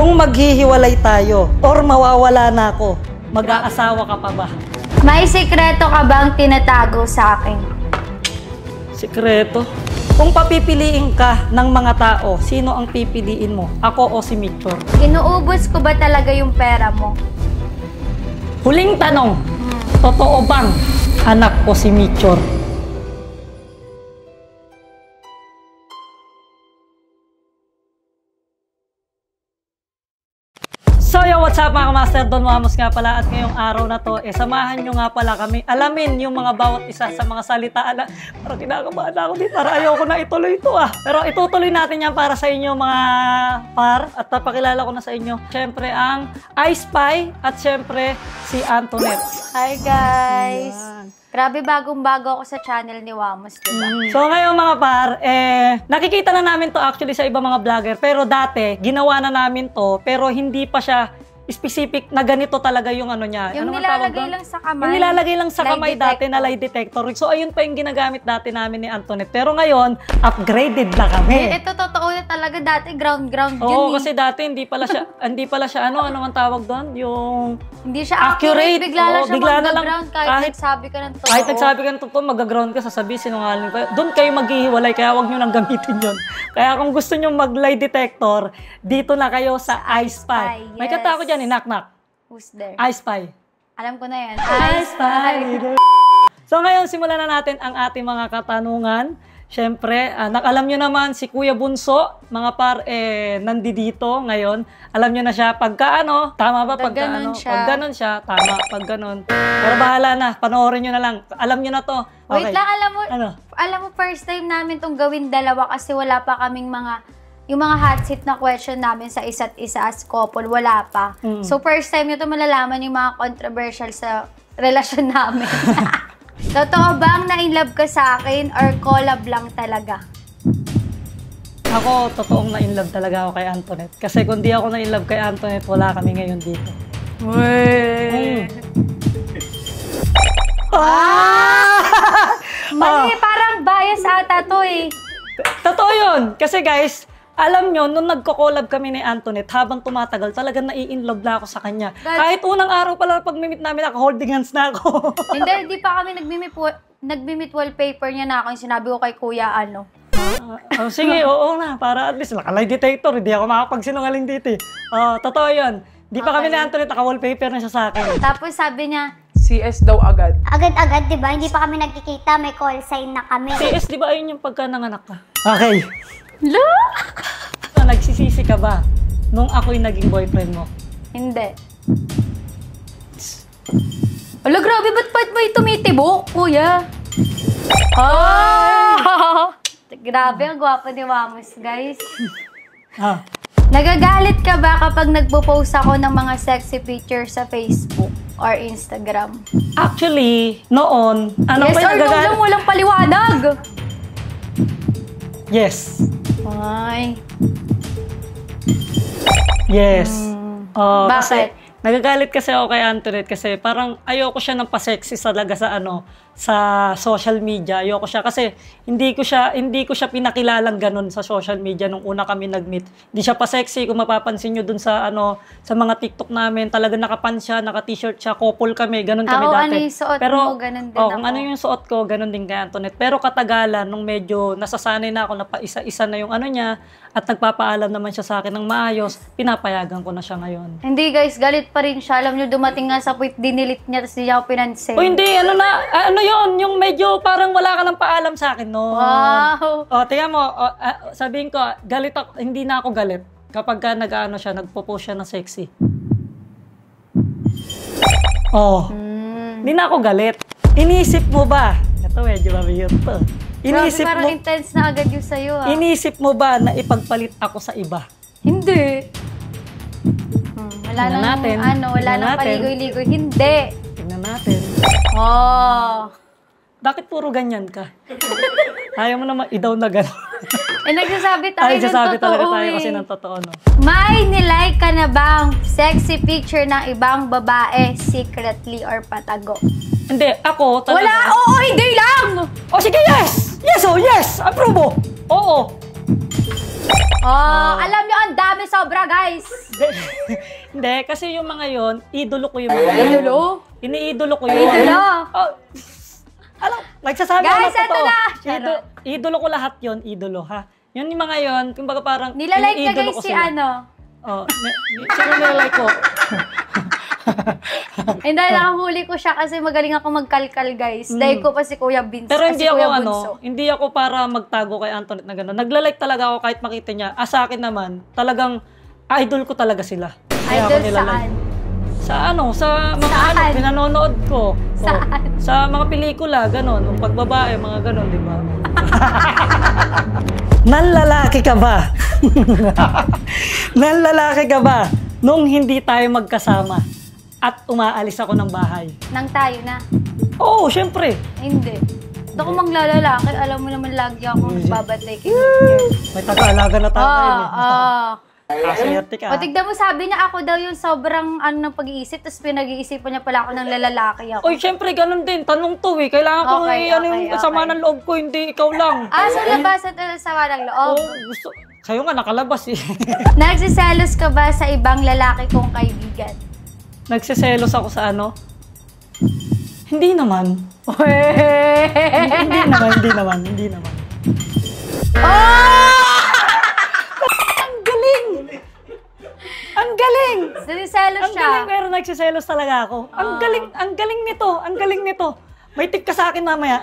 Kung maghihiwalay tayo or mawawala na ako, mag-aasawa ka pa ba? May sikreto ka bang tinatago sa akin? Sikreto? Kung papipiliin ka ng mga tao, sino ang pipiliin mo? Ako o si Victor? Inuubos ko ba talaga yung pera mo? Huling tanong, totoo bang anak ko si Victor? So yo, what's up mga master, Don Wamos nga pala at ngayong araw na to, samahan nyo nga pala kami alamin yung mga bawat isa sa mga salita. Parang kinakabahan ako dito, para ayoko na ituloy ito Pero itutuloy natin yan para sa inyo mga par at papakilala ko na sa inyo. Siyempre ang I Spy at siyempre si Antoinette. Hi guys! Ayan. Grabe bagong-bago ako sa channel ni Wamos, diba? So ngayon mga par, nakikita na namin to actually sa ibang mga vlogger. Pero dati, ginawa na namin to, pero hindi pa siya specific na ganito talaga yung ano niya. Yung ano nilalagay lang sa kamay. Yung nilalagay lang sa kamay dati na lie detector. detector. So ayun pa yung ginagamit dati namin ni Antoinette. Pero ngayon, upgraded na kami. Ito totoo na talaga dati, ground yun. Oo, kasi dati hindi pala siya ano man tawag doon? Yung hindi siya accurate. Bigla lang siya mag-ground kahit nagsabi ka ng totoo. Kahit nagsabi ka ng totoo, mag-ground ka, sasabihin sinungaling ka. Doon kayo maghihiwalay, kaya huwag nyo nang gamitin yun. Kaya kung gusto nyo mag-lie detector, dito na kayo sa I Spy. May kanta ako dyan, knock-knock. Who's there? I Spy. Alam ko na yan. I Spy. So ngayon, simulan na natin ang ating mga katanungan. Siyempre, alam nyo naman si Kuya Bunso, mga par, nandito ngayon. Alam nyo na siya, pagka ano, tama ba? Pag ganon siya, tama, pag ganon. Pero bahala na, panoorin nyo na lang. Alam nyo na to. Okay. Wait lang, alam mo, first time namin tong gawin dalawa kasi wala pa kaming yung mga hot seat na question namin sa isa't isa as couple, wala pa. So first time nyo to malalaman yung mga controversial sa relasyon namin. Totoo bang na-inlove ka sa akin or collab lang talaga? Ako, totoong na-inlove talaga ako kay Antoinette. Kasi kung di ako na-inlove kay Antoinette, wala kami ngayon dito. Mali, parang bias ata to eh. Totoo yun. Kasi guys, alam nyo, nung nagko-collab kami ni Antoinette, habang tumatagal, talagang na-i-inlove na ako sa kanya. Kahit unang araw pala pag-meet namin, holding hands na ako. Hindi pa kami nag-meet wallpaper niya na ako yung sinabi ko kay Kuya ano. Sige, oo na. Para at least naka-lie detector, hindi ako makapagsinungaling dito eh. Totoo yun. Di pa kami ni Antoinette, naka-wallpaper na siya sa akin. Tapos sabi niya, CS daw agad. Agad-agad, di ba? Hindi pa kami nagkikita, may call sign na kami. CS, di ba ayun yung pagka nanganak ka? Okay. Lo? Nagsisisi ka ba nung ako'y naging boyfriend mo? Hindi. Ala, grabe, ba't may tumitibok, kuya? Grabe, ang gwapo ni Wamos, guys. Nagagalit ka ba kapag nagpo-post ako ng mga sexy pictures sa Facebook or Instagram? Actually, noon, yes or no lang, walang paliwanag. Yes. Ay. Yes. Bakit? Kasi, nagagalit kasi ako kay Antoinette kasi parang ayoko siya ng pa-sexy talaga sa social media. Ayoko siya kasi hindi ko siya pinakilalang ganun sa social media nung una kami nag-meet. Hindi siya pa-sexy, kung mapapansin niyo dun sa sa mga TikTok namin, talaga naka-pants siya, naka-t-shirt siya, couple kami, ganun kami dati. Ano yung suot mo, ganun din ako. Kung ano yung suot ko, ganun din kay Antoinette. Pero katagalan nung medyo nasasanay na ako na isa-isa na yung ano niya at nagpapaalam naman siya sa akin ng maayos, pinapayagan ko na siya ngayon. Hindi guys, galit pa rin siya. Alam niyo, dumating nga sa point, dinilit niya, tapos hindi ako pinansin. O hindi, ano yun, yung medyo parang wala ka ng paalam sa akin, no? Wow! O, tingnan mo, sabihin ko, galit ako, hindi na ako galit kapag ka nag-ano siya, nagpo-post siya ng sexy. Hindi na ako galit. Inisip mo ba? Ito, medyo mabigat to. Grabe, parang intense na agad yung sa'yo, ha? Inisip mo ba na ipagpalit ako sa iba? Hindi. Wala nang paligoy-ligoy. Hindi. Tingnan natin. Bakit puro ganyan ka? Ayaw mo naman i-down na gano'n. Nagsasabi tayo ng totoo talaga tayo kasi ng totoo, no? May nilike ka na bang sexy picture ng ibang babae secretly or patago? Hindi, ako talaga. Wala! Oo, hindi lang! O sige, yes! Yes, yes! Approve mo! Oo. Alam nyo, ang dami sobra, guys. Hindi, kasi yung mga yon, idolo ko yung mga yun. Idolo? Iniidolo ko yun. Idolo? Oh, alam, nagsasabi Guys, ako eto totoo. na! Idolo ko lahat yon, idolo ha. Yun yung mga yon, kumbaga parang Nilalike niya iniidolo guys ko si sila. ano. Oh, sino nilalike ko? Hindi, nakahuli ko siya kasi magaling ako magkalkal, guys. Dahil ko pa si Kuya Vince. Pero hindi ako Kuya Bunso. hindi ako para magtago kay Antoinette na gano'n. Nagla-like talaga ako kahit makita niya. Sa akin naman, talagang idol ko talaga sila. Kaya Idol ako nilalike. saan? Sa mga Saan? pinanonood ko. Saan? Sa mga pelikula, gano'n. Yung pagbabae, mga gano'n, di ba? Nanlalaki ka ba? Nanlalaki ka ba nung hindi tayo magkasama at umaalis ako ng bahay? Nang tayo na. Oo, syempre. Hindi. Hindi ako manglalalaki. Alam mo naman lagi ako babatay kay Victor. May taga-alaga na tayo ngayon eh. Kaswerte ka. O, tignan mo, sabi niya ako daw yung sobrang ng pag-iisip, tapos pinag-iisipan niya pala ako ng lalaki ako. Oy, syempre, ganun din. Tanong to eh. Kailangan ko yung sama ng loob ko, hindi ikaw lang. So labasan ito sama ng loob. Gusto. Kayo nga, nakalabas eh. Nagsiselos ka ba sa ibang lalaki kong kaibigan? Nagsiselos ako sa ano? Hindi naman. Hindi naman. Ang galing! Nagsiselos Ang siya. galing, pero nagsiselos talaga ako. Ang galing nito. May tip ka sa akin mamaya.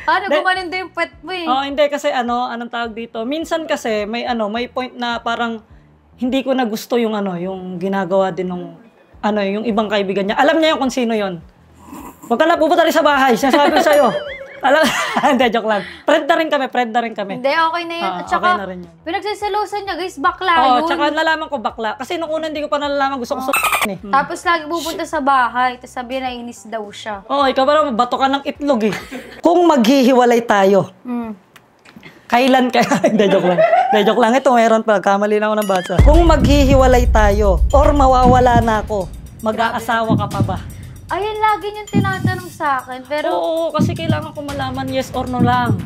Paano gumanon doon yung pet mo eh? Hindi kasi anong tawag dito? Minsan kasi may point na parang hindi ko na gusto yung yung ginagawa din ng yung ibang kaibigan niya. Alam niya yung kung sino yon. Huwag ka na pupunta rin sa bahay. Sinasabi ko sa'yo. Hindi, joke lang. Friend na rin kami. Hindi, okay na yun. At saka, okay na rin yun. pinagsiselosan niya guys, bakla yun. Tsaka nalaman ko bakla. Kasi nung una hindi ko pa nalalaman, gusto ko eh. Tapos lagi pupunta sa bahay, tapos sabi na inis daw siya. Ikaw parang bato ka ng itlog eh. Kung maghihiwalay tayo, kailan kaya? Hindi, joke lang. Joke lang. Ito, meron pa. Kamali lang ako ng basa. Kung maghihiwalay tayo, or mawawala na ako, mag-aasawa ka pa ba? Ayun, lagi niyong tinatanong sa akin, pero... Oo, kasi kailangan ko malaman yes or no lang.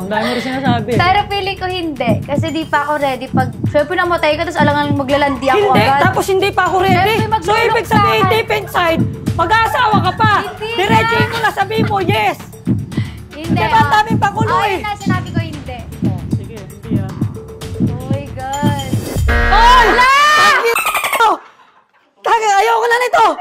Dahil mo rin sinasabi. Pero feeling ko hindi, kasi di pa ako ready. Pag, syempre namatay ka, tapos alangan maglalandi ako Hindi, agad. tapos hindi pa ako ready. Siyempre, So, ibig sabihin, deep inside, mag-aasawa ka pa. Hindi Diretsuhin mo na sabihin mo, yes. Hindi. Diba ang daming pakulo eh? Ayun na, sinabi ko hindi. Sige, hindi ah. Oh my God. Ay! Tangin, ayoko na nito!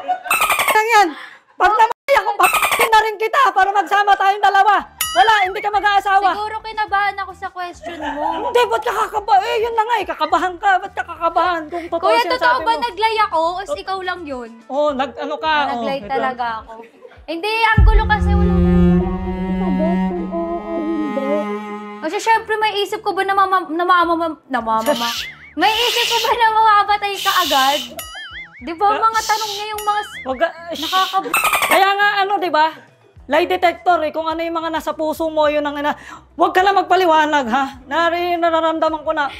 Yan! Pag namatay ako, papagin na rin kita para magsama tayong dalawa. Wala, hindi ka mag-aasawa. Siguro kinabahan ako sa question mo. Hindi, ba't ka kakabahan? Yun na nga eh, kakabahan ka. Ba't ka kakabahan? Kung totoo Kuya, sinasabi totoo ba mo. naglay ako? O ikaw lang yun? Nag-ano ka? Naglay ito. talaga ako. Hindi, ang gulo kasi wala na. Kasi syempre may isip ko ba na may isip ko ba na mamamatay ka agad? Di ba mga tanong niya yung mga Kaya nga di ba? Lie detector kung ano yung mga nasa puso mo, yun ang huwag ka na magpaliwanag ha. Nararamdaman ko na.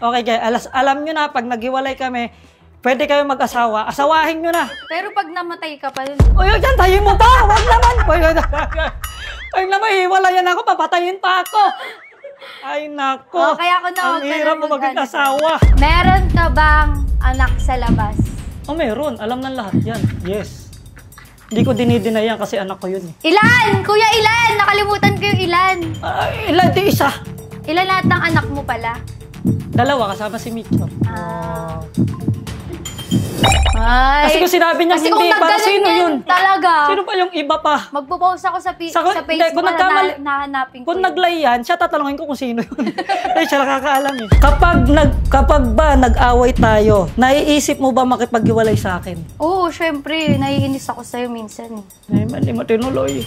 Okay, alam nyo na, pag naghiwalay kami, pwede kayo mag-asawa. Asawahin nyo na. Pero pag namatay ka pa dun. Uy, yan, tayo mo ba? Huwag naman. Huwag naman, hiwalayan ako, papatayin pa ako. Ay, nako. Kaya ako na ang hirap mo maging asawa. Meron ka bang anak sa labas? Meron. Alam ng lahat yan. Yes. Hindi ko dinideny yan kasi anak ko yun eh. Ilan? Kuya, ilan? Nakalimutan ko yung ilan. Ilan? Di isa. Ilan lahat ng anak mo pala? 2 kasama si Micho. Ay. Kasi kung sinabi niya hindi, para sino yun? Talaga. Sino pa yung iba pa? Magpo-post ako sa Facebook nahanapin ko. Kung naglay yan, siya tatanungin ko kung sino yun. Ay, siya nakakaalam eh. Kapag ba nag-away tayo, naiisip mo ba makipaghiwalay sa akin? Oo, syempre. Naiinis ako sa'yo minsan. Ay, mali mo tinuloy.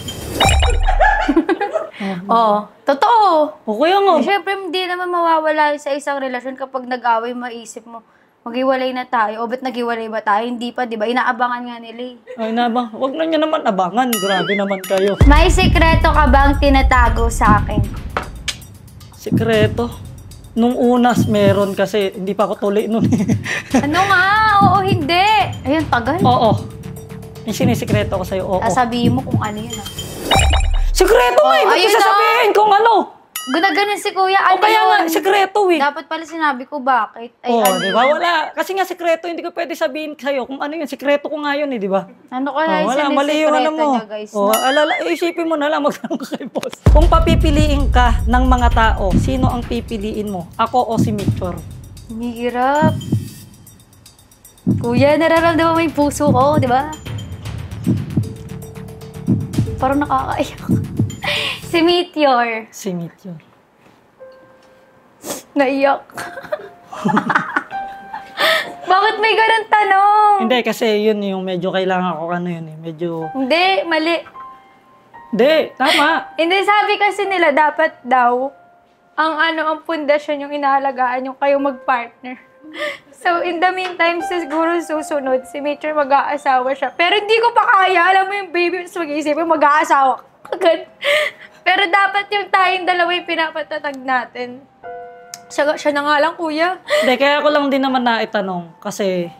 Oo. Totoo. Okay nga. Syempre, hindi naman mawawala sa isang relasyon kapag nag-away, maisip mo, maghiwalay na tayo. O ba't naghiwalay ba tayo? Hindi pa, di ba? Inaabangan nga nila eh. Ay, nabang. Huwag na niya naman abangan. Grabe naman kayo. May sikreto ka bang tinatago sa akin? Sikreto? Nung unas, meron kasi hindi pa ako tuloy nun eh. Ano nga? Oo, hindi. Ayun, tagal. Oo. Yung sinisikreto ko sa'yo, oo. Sasabihin mo kung ano yun ah. Sikreto nga eh! Ba't ayun sasabihin kung ano? Gunaganon si kuya. O Ano kaya nga, yun? sekreto eh. Dapat pala sinabi ko bakit. Ay, Oo, ano di ba? yun? Wala. Kasi nga sekreto, hindi ko pwede sabihin sa'yo kung ano yun. Sekreto ko nga yun eh, di ba? Ano kaya Wala, yung mali yung ano mo. niya, guys? Oh, isipin mo na lang, magtanong ka kay boss. Kung papipiliin ka ng mga tao, sino ang pipiliin mo? Ako o si Mitchor? Hirap. Kuya, nararamdaman mo yung puso ko, di ba? Parang nakakaiyak. Si Meteor. Si Mitchor. Naiyak. Bakit may ganun tanong? Hindi, kasi yun yung medyo kailangan ko ano yun eh. Medyo... Hindi, mali. Hindi, tama. Hindi, sabi kasi nila dapat daw ang pundasyon yung inahalagaan yung kayo mag-partner. So, in the meantime, siguro susunod, si Mitchell mag-aasawa siya. Pero hindi ko pa kaya, alam mo yung baby, mag-iisip yung mag-aasawa. Pero dapat yung tayong dalawa yung pinapatatag natin. Siya na nga lang, kuya. Hindi, kaya ako lang din naman naitanong. Kasi,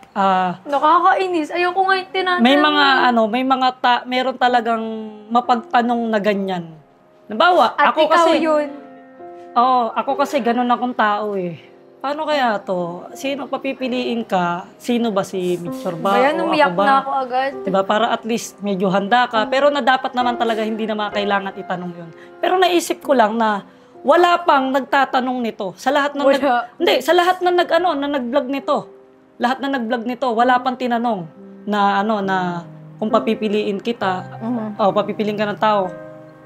Nakakainis. Ayoko nga yung tinatanong. may mga meron talagang mapagtanong na ganyan. Nabawa, At ako ikaw kasi... yun. Oo, ako kasi ganun akong tao eh. Paano kaya to? Sino papipiliin ka? Sino ba si Mitchor ba? Kaya o umiyak ako ba? na ako agad. Diba? Para at least medyo handa ka. Pero na dapat naman talaga hindi na kailangan itanong yun. Pero naisip ko lang na wala pang nagtatanong nito. Sa lahat ng sa lahat ng nag-vlog nito. Lahat na nag-vlog nito, wala pang tinanong na na kung papipiliin kita, o papipiliin ka ng tao.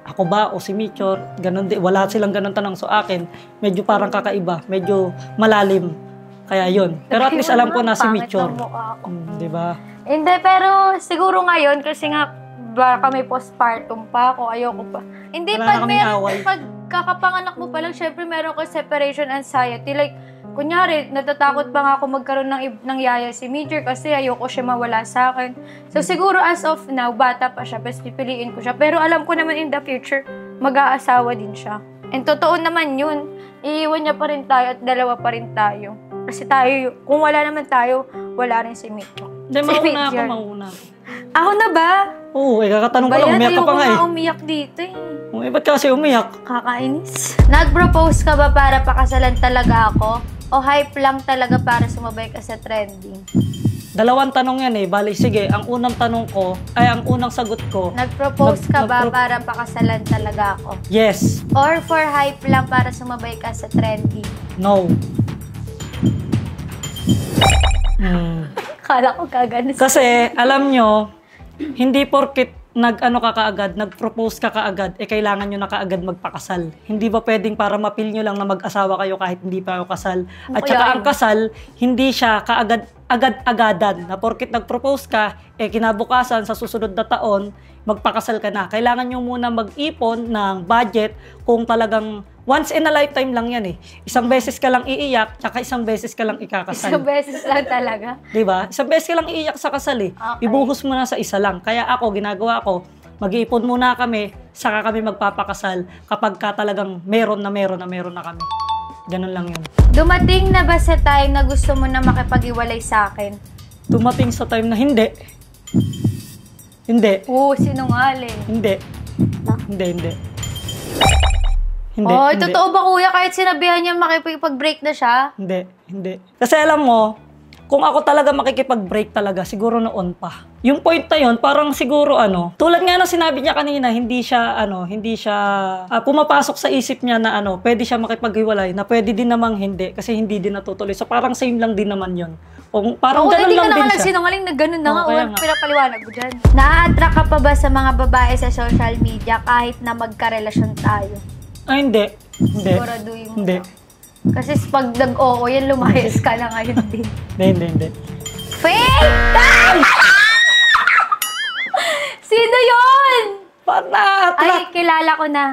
Ako ba o si Mitchor? Ganun din. Wala silang ganun tanong. So akin, medyo parang kakaiba. Medyo malalim. Kaya yun. Pero at least alam ko na si Mitchor. Di ba? Hindi, pero siguro ngayon, kasi nga, baka may postpartum pa ako, ayoko pa. Hindi, Wala na kaming away. pag kakapanganak mo pa lang, syempre meron ka separation anxiety. Like, kunyari, natatakot pa nga ako magkaroon ng yaya si Mitchor kasi ayoko siya mawala sa akin. So, siguro as of now, bata pa siya, basta pipiliin ko siya. Pero alam ko naman in the future, mag-aasawa din siya. And totoo naman yun. Iiwan niya pa rin tayo at dalawa pa rin tayo. Kasi tayo, kung wala naman tayo, wala rin si Mitchor. Hindi, mauna ako. Ako na ba? Oo, kakatanong ko lang. Umiyak ka pa nga eh. Ayoko umiyak dito eh. Ba't kasi umiyak? Kakainis. Nag-propose ka ba para pakasalan talaga ako? O hype lang talaga para sumabay ka sa trending? Dalawang tanong yan eh. Bali, sige, ang unang sagot ko. Nag-propose ka ba para pakasalan talaga ako? Yes. Or for hype lang para sumabay ka sa trending? No. Kala ko kaganos. Kasi, alam nyo, hindi porkit nag-propose ka kaagad, kailangan nyo na kaagad magpakasal. Hindi ba pwedeng para mapil nyo lang na mag-asawa kayo kahit hindi pa kayo kasal? At saka ang kasal, hindi siya agad-agadan. Na porkit nag-propose ka, kinabukasan sa susunod na taon, magpakasal ka na. Kailangan nyo muna mag-ipon ng budget kung talagang once in a lifetime lang yan eh. Isang beses ka lang iiyak, tsaka isang beses ka lang ikakasal. Isang beses lang talaga? Diba? Isang beses ka lang iiyak sa kasal eh. Okay. Ibuhos mo na sa isa lang. Kaya ginagawa ko, mag-iipon muna kami, saka kami magpapakasal kapag ka talagang meron na kami. Ganun lang yun. Dumating na ba sa time na gusto mo na makipag-iwalay sa akin? Dumating sa time na hindi. Hindi. Sinungaling. Hindi. Hindi. Oh, totoo ba kuya? Kahit sinabihan niya makipag-break na siya? Hindi. Kasi alam mo, kung ako talaga makikipag-break talaga, siguro noon pa. Yung point na yun, parang siguro tulad nga ng sinabi niya kanina, hindi siya pumapasok sa isip niya na pwede siya makipaghiwalay, na pwede din namang hindi, kasi hindi din natutuloy. So parang same lang din naman yun. O parang ganun lang din siya. Hindi ka naman nagsinungaling na ganun na nga. Pinapaliwanag ko dyan. Na-attract ka pa ba sa mga babae sa social media kahit na magkarelasyon tayo? Ay, hindi. Siguraduhin mo. Hindi. Kasi pag nag-oo yan, lumayas ka na ngayon din. Hindi. Fake! Sino yun? Parang na-attract. Ay, kilala ko na.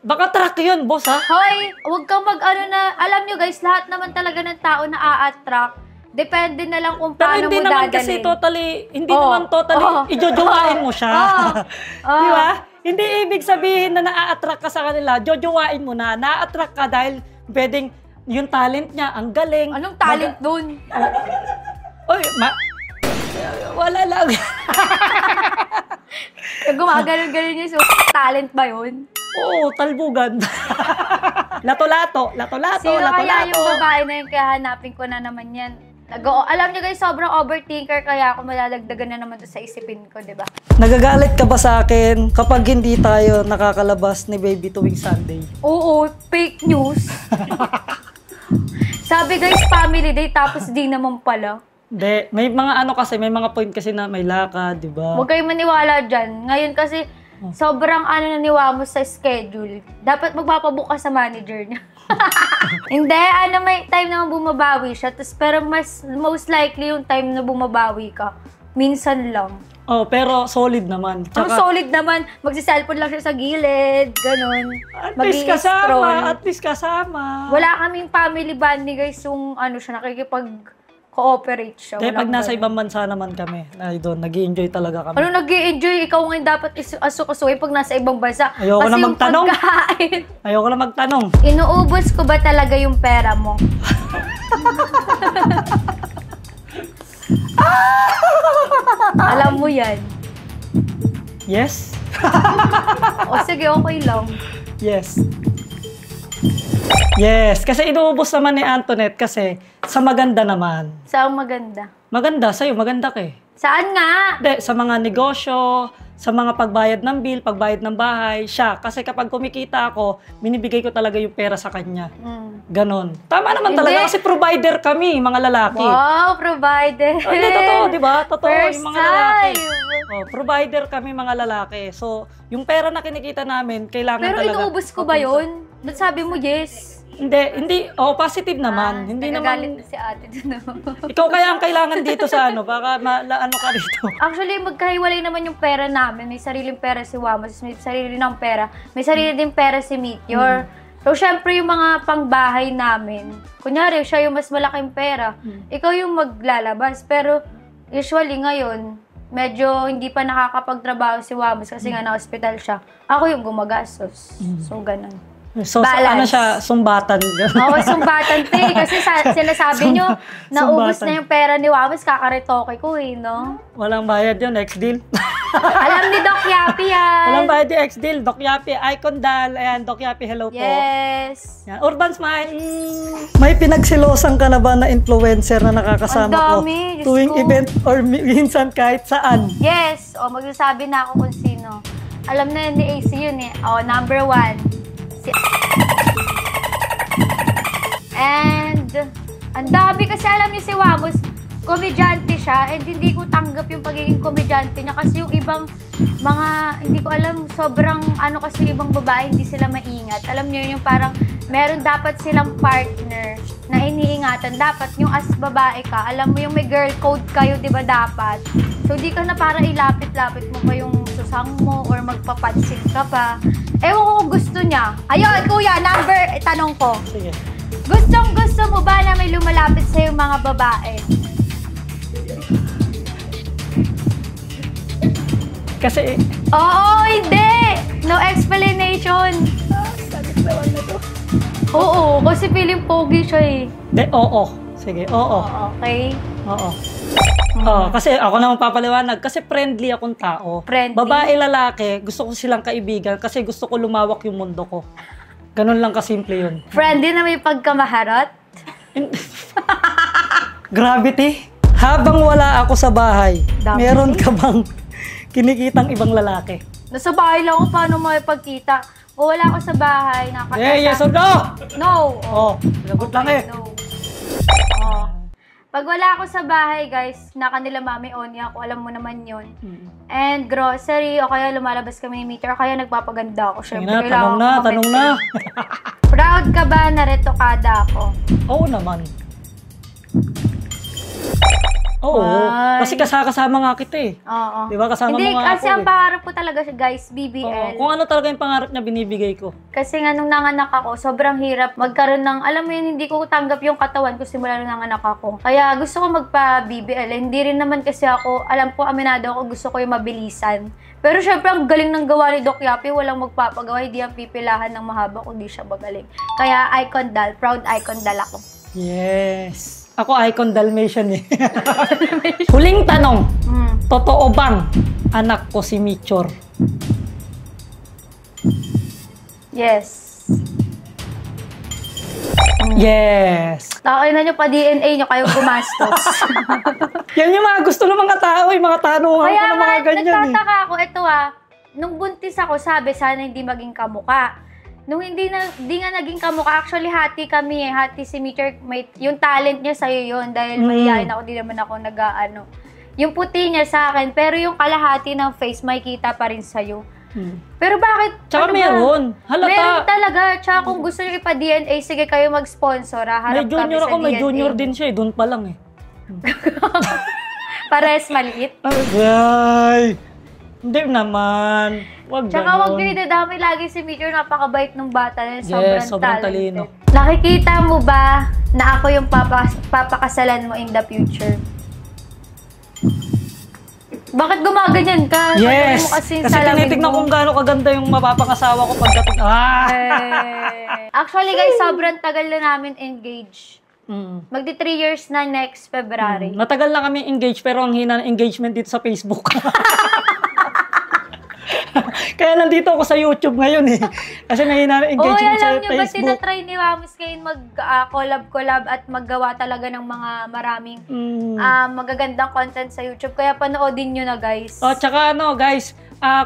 Baka truck yun, boss ha? Hoy, huwag kang na. Alam nyo guys, lahat naman talaga ng tao na a-attract. Depende na lang kung paano mo dadalhin. Pero hindi naman kasi totally, ijojowain mo siya. Di ba? Hindi ibig sabihin na na-attract ka sa kanila, jojowain mo na. Na-attract ka dahil pwedeng yung talent niya, ang galing. Anong talent dun? Wala lang. Gumaganon-ganon niya, so talent ba yun? Oo, talbugan. Lato-lato. Sino kaya yung babae na yun? Kaya hanapin ko na naman yan. Alam niyo guys, sobrang overthinker kaya ako malalagdagan na naman to sa isipin ko, di ba? Nagagalit ka ba sa akin kapag hindi tayo nakakalabas ni baby tuwing Sunday? Oo, fake news. Sabi guys, family day, tapos di naman pala. Hindi, may mga ano kasi, may mga point kasi na may lakad, di ba? Huwag kayong maniwala dyan. Ngayon kasi, sobrang naniwa mo sa schedule. Dapat magpapabuka sa manager niya. Hindi, may time naman bumabawi siya. Pero most likely yung time na bumabawi ka, minsan lang. Oh, pero solid naman. Ang solid naman, magsi-cellphone lang siya sa gilid, ganun. At least kasama. Wala kaming family bonding guys, yung siya, nakikipag-cooperate siya. Kaya pag nasa ibang bansa naman kami, doon, nag-i-enjoy talaga kami. Ano nag-i-enjoy? Ikaw ngayon dapat asuk-asuhin pag nasa ibang bansa. Ayoko na magtanong. Pagkain. Ayoko na magtanong. Inuubos ko ba talaga yung pera mo? Alam mo yan. Yes? O sige, okay lang. Yes. Yes, kasi inuubos naman ni Antoinette kasi sa maganda naman. Saan maganda? Maganda, sa'yo, maganda ka eh. Saan nga? Hindi, sa mga negosyo, sa mga pagbayad ng bill, pagbayad ng bahay, siya. Kasi kapag kumikita ako, binibigay ko talaga yung pera sa kanya. Ganon. Tama naman talaga kasi provider kami, mga lalaki. Wow, provider. Hindi, totoo, di ba? Totoo, First yung mga lalaki. time. Oh, provider kami, mga lalaki. So, yung pera na kinikita namin, kailangan Pero talaga. Pero inuubos ko ba yun? Ba't sabi mo yes? Hindi. Oh, positive naman. Hindi naman. Nagagalit si ate dun. Ikaw kaya ang kailangan dito sa baka ano ka rito. Actually, magkahiwalay naman yung pera namin. May sariling pera si Wamos, may sarili ng pera. May sarili din pera si Meteor. So, syempre yung mga pangbahay namin, kunyari, siya yung mas malaking pera. Ikaw yung maglalabas. Pero, usually ngayon, medyo hindi pa nakakapagtrabaho si Wamos kasi nga na-hospital siya. Ako yung gumagastos. So, ganun. So, ano siya, sumbatan. Oo, sumbatan te. Kasi sila sabi nyo, naubos na yung pera ni Wamos, kakaretoke ko no? Walang bayad yun, ex-deal. Alam ni Doc Yapi yan. Walang bayad yung ex-deal, Doc Yapi, Icon Dal, ayan, Doc Yapi, hello po. Yes. Yan. Urban Smile. May pinagsilosan ka na ba na influencer na nakakasama ko? Tuwing event or minsan kahit saan? Yes. O, magsasabi na ako kung sino. Alam na yun ni AC yun eh. O, number 1. And, ang dami kasi alam niyo si Wamos, komedyante siya, and hindi ko tanggap yung pagiging komedyante niya kasi yung ibang mga, hindi ko alam, sobrang kasi ibang babae, hindi sila maingat. Alam niyo yung parang, meron dapat silang partner na iniingatan. Dapat yung as babae ka, alam mo yung may girl code kayo, di ba dapat? So, di ka na para ilapit-lapit mo pa yung susang mo or magpapansin ka pa. Ewan ko kung gusto niya. Ayun, kuya, tanong ko. Sige. Gusto mo ba na may lumalapit sa'yo mga babae? Kasi... Oo, hindi! No explanation. Sakit naman na to. Oo, kasi feeling pogi siya eh. Oo. Sige, oo. Okay. Oo. Oh, kasi ako naman papaliwanag kasi friendly akong tao. Friendly? Babae, lalaki, gusto ko silang kaibigan kasi gusto ko lumawak yung mundo ko. Ganun lang kasimple yun. Friendly na may pagkamaharot? Gravity. Habang wala ako sa bahay, meron ka bang kinikitang ibang lalaki? Nasa bahay lang ako, paano mo ipagkita? O wala ako sa bahay, yes or no? No. Oh, lagot lang eh. No. Oh. Pag wala ako sa bahay, guys, na kanila mami oni ako, alam mo naman yun. And grocery, o kaya lumalabas kami ni Meteor, o kaya nagpapaganda ako. Siyempre, tanong na. Proud ka ba na retokada ako? Oo naman. Oo, kasi kasama nga kita eh. Oo. Diba kasama Hindi, mo nga kasi ako ang pangarap ko talaga siya, guys, BBL. Oo, kung ano talaga yung pangarap niya, binibigay ko. Kasi nga nung nanganak ako, sobrang hirap magkaroon ng, alam mo yun, hindi ko tanggap yung katawan ko simula nung nanganak ako. Kaya gusto ko magpa-BBL. Hindi rin naman kasi ako, alam ko, aminado ako, gusto ko yung mabilisan. Pero syempre, ang galing ng gawa ni Doc Yapi, walang magpapagawa, hindi ang pipilahan ng mahaba kung di siya magaling. Kaya icon dal, proud icon dal ako. Yes. Ako icon Dalmatian eh. Huling tanong. Totoo bang anak ko si Meteor? Yes. Yes! Takay na nyo pa DNA nyo, kayong gumastos. Yan yung mga gusto ng mga tao, yung mga tanungan ko ng mga ganyan nagtataka ako, ito nung buntis ako, sabi, sana hindi maging kamuka. Nung hindi nga naging kamuka, actually hati kami hati si Meteor, yung talent niya sa'yo yun, dahil mahihayin ako, di naman ako nag-ano. Yung puti niya sa akin, pero yung kalahati ng face, makikita pa rin sa'yo. Pero bakit? Tsaka meron. Halata. Meron talaga. Tsaka kung gusto nyo ipa-DNA, sige kayo mag-sponsor. Harap may junior kami sa ako, may DNA. junior din siya doon pa lang Pares maliit. Ay, hindi naman. Wag Tsaka ganun. wag nyo idadamay lagi si Meteor, napakabait ng bata. Sobrang talino. Nakikita mo ba na ako yung papakasalan mo in the future? Bakit gumaganyan ka? Yes! Mo kasi tinitignan kung gaano kaganda yung mapapangasawa ko pagdating. Actually guys, sobrang tagal na namin engaged. Magdi 3 years na next February. Matagal na kami engaged pero ang hina ng engagement dito sa Facebook. Kaya nandito ako sa YouTube ngayon Kasi mahina ng engagement sa alam nyo ba, Facebook. tinatry ni Mamis ngayon mag-collab at maggawa talaga ng mga maraming magagandang content sa YouTube. Kaya panoodin nyo na, guys. Tsaka guys,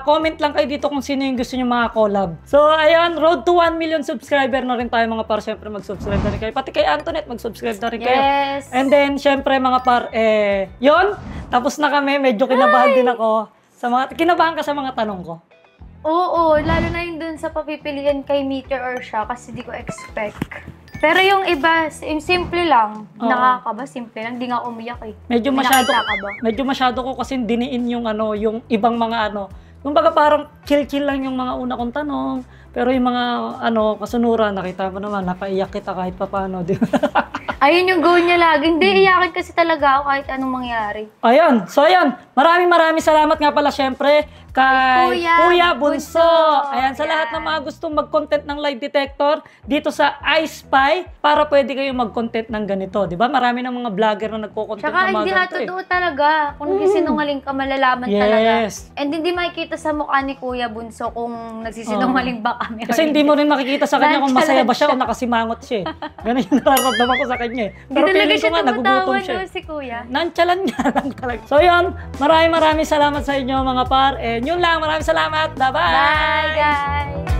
comment lang kayo dito kung sino yung gusto nyo mga collab. So, ayun, road to 1 million subscriber na rin tayo mga par. Siyempre, mag-subscribe na rin kayo. Pati kay Antoinette, mag-subscribe na rin kayo. Yes. And then, siyempre, mga par, yun, tapos na kami. Medyo kinabahan din ako. Kinabahan ka sa mga tanong ko. Oo, lalo na yung dun sa papipilian kay Meteor or siya kasi di ko expect. Pero yung iba, simple lang. Nakakaba, simple lang. Di nga umiyak Medyo masyado ko kasi diniin yung yung ibang mga Yung baga parang chill-chill lang yung mga una kong tanong. Pero yung mga kasunuran, nakita mo naman, napaiyak kita kahit paano. Ayun yung goal niya lagi. Hindi, iyakin kasi talaga ako kahit anong mangyari. Ayun. So, ayun. Maraming salamat nga pala syempre kay Kuya Bunso. Ayan, sa lahat ng mga gustong mag-content ng lie detector dito sa iSpy para pwede kayo mag-content ng ganito. Diba? Marami ng mga vlogger na nagko-content ng mga ganito. Tsaka hindi totoo talaga. Kung nagsisinungaling ka, malalaman talaga. And hindi makikita sa mukha ni Kuya Bunso kung nagsisinungaling ba kami. Kasi hindi mo rin makikita sa kanya kung masaya ba siya o nakasimangot siya. Ganun yung nararamdaman ko sa kanya. Pero feeling ko nga, nagugutom siya. Si Kuya. Nonchalant nga lang talaga. So yun, maraming salamat sa inyo mga par. And yun lang, maraming salamat. Bye-bye! Bye guys!